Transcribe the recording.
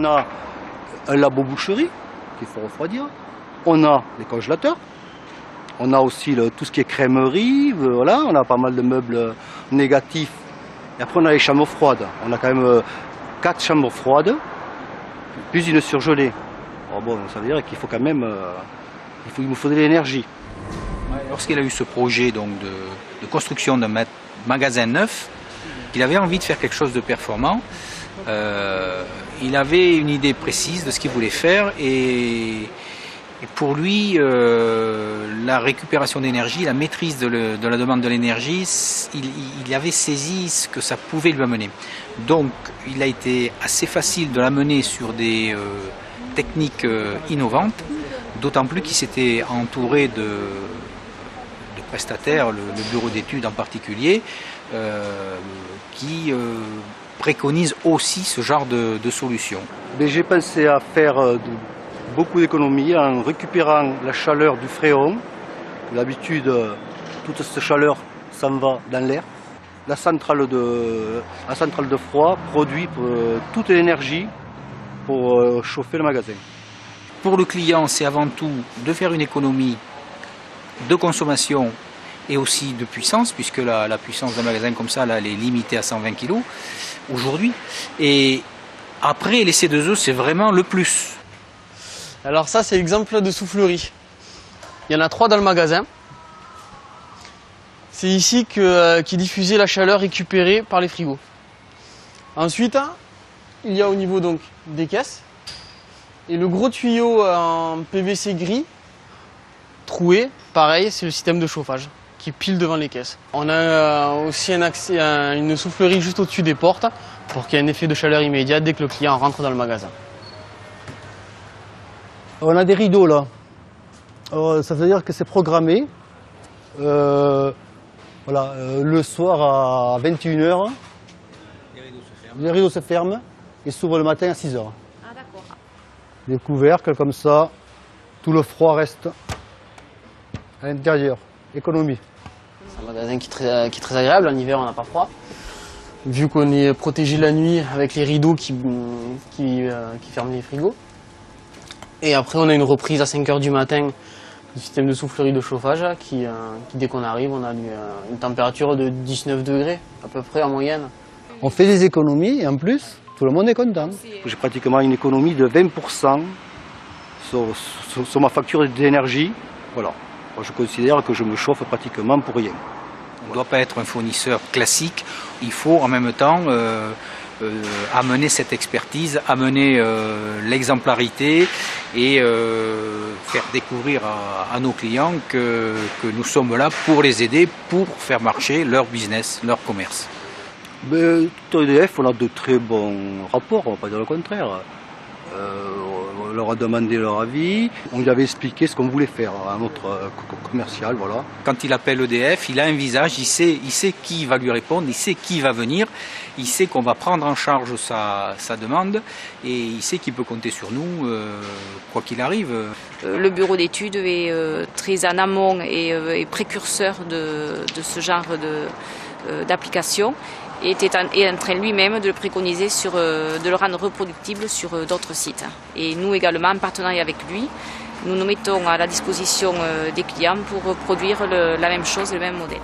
On a un labo boucherie qu'il faut refroidir. On a les congélateurs. On a aussi tout ce qui est crèmerie. Voilà, on a pas mal de meubles négatifs. Et après, on a les chambres froides. On a quand même 4 chambres froides, plus une surgelée. Alors bon, ça veut dire qu'il faut quand même... il nous faut de l'énergie. Lorsqu'il a eu ce projet donc, de construction d'un magasin neuf, il avait envie de faire quelque chose de performant. Il avait une idée précise de ce qu'il voulait faire et pour lui, la récupération d'énergie, la maîtrise de la demande de l'énergie, il avait saisi ce que ça pouvait lui amener. Donc il a été assez facile de l'amener sur des techniques innovantes, d'autant plus qu'il s'était entouré de prestataires, le bureau d'études en particulier, qui préconisent aussi ce genre de solutions. J'ai pensé à faire beaucoup d'économies en récupérant la chaleur du fréon. D'habitude, toute cette chaleur s'en va dans l'air. La centrale de froid produit toute l'énergie pour chauffer le magasin. Pour le client, c'est avant tout de faire une économie de consommation et aussi de puissance, puisque la puissance d'un magasin comme ça, là, elle est limitée à 120 kg aujourd'hui. Et après, les C2E, c'est vraiment le plus. Alors ça, c'est l'exemple de soufflerie. Il y en a 3 dans le magasin. C'est ici qu'est diffusée la chaleur récupérée par les frigos. Ensuite, il y a au niveau donc des caisses. Et le gros tuyau en PVC gris, troué, pareil, c'est le système de chauffage qui est pile devant les caisses. On a aussi un accès à une soufflerie juste au-dessus des portes pour qu'il y ait un effet de chaleur immédiat dès que le client rentre dans le magasin. On a des rideaux là. Alors, ça veut dire que c'est programmé. Voilà, le soir à 21 h, les rideaux se ferment et s'ouvrent le matin à 6 h. Ah d'accord. Les couvercles comme ça, tout le froid reste à l'intérieur. Économie. C'est un magasin qui est très agréable, en hiver on n'a pas froid. Vu qu'on est protégé la nuit avec les rideaux qui ferment les frigos. Et après on a une reprise à 5 h du matin du système de soufflerie de chauffage qui dès qu'on arrive on a une température de 19 degrés à peu près en moyenne. On fait des économies et en plus tout le monde est content. J'ai pratiquement une économie de 20% sur ma facture d'énergie. Voilà. Moi, je considère que je me chauffe pratiquement pour rien. On ne doit pas être un fournisseur classique, il faut en même temps amener cette expertise, amener l'exemplarité et faire découvrir à nos clients que nous sommes là pour les aider, pour faire marcher leur business, leur commerce. Mais EDF, on a de très bons rapports, on ne va pas dire le contraire. On leur a demandé leur avis, on lui avait expliqué ce qu'on voulait faire à notre commercial, voilà. Quand il appelle EDF, il a un visage, il sait qui va lui répondre, il sait qui va venir, il sait qu'on va prendre en charge sa demande et il sait qu'il peut compter sur nous, quoi qu'il arrive. Le bureau d'études est très en amont et précurseur de ce genre d'application. Et est en train lui-même de le préconiser, de le rendre reproductible sur d'autres sites. Et nous également, en partenariat avec lui, nous nous mettons à la disposition des clients pour produire la même chose, le même modèle.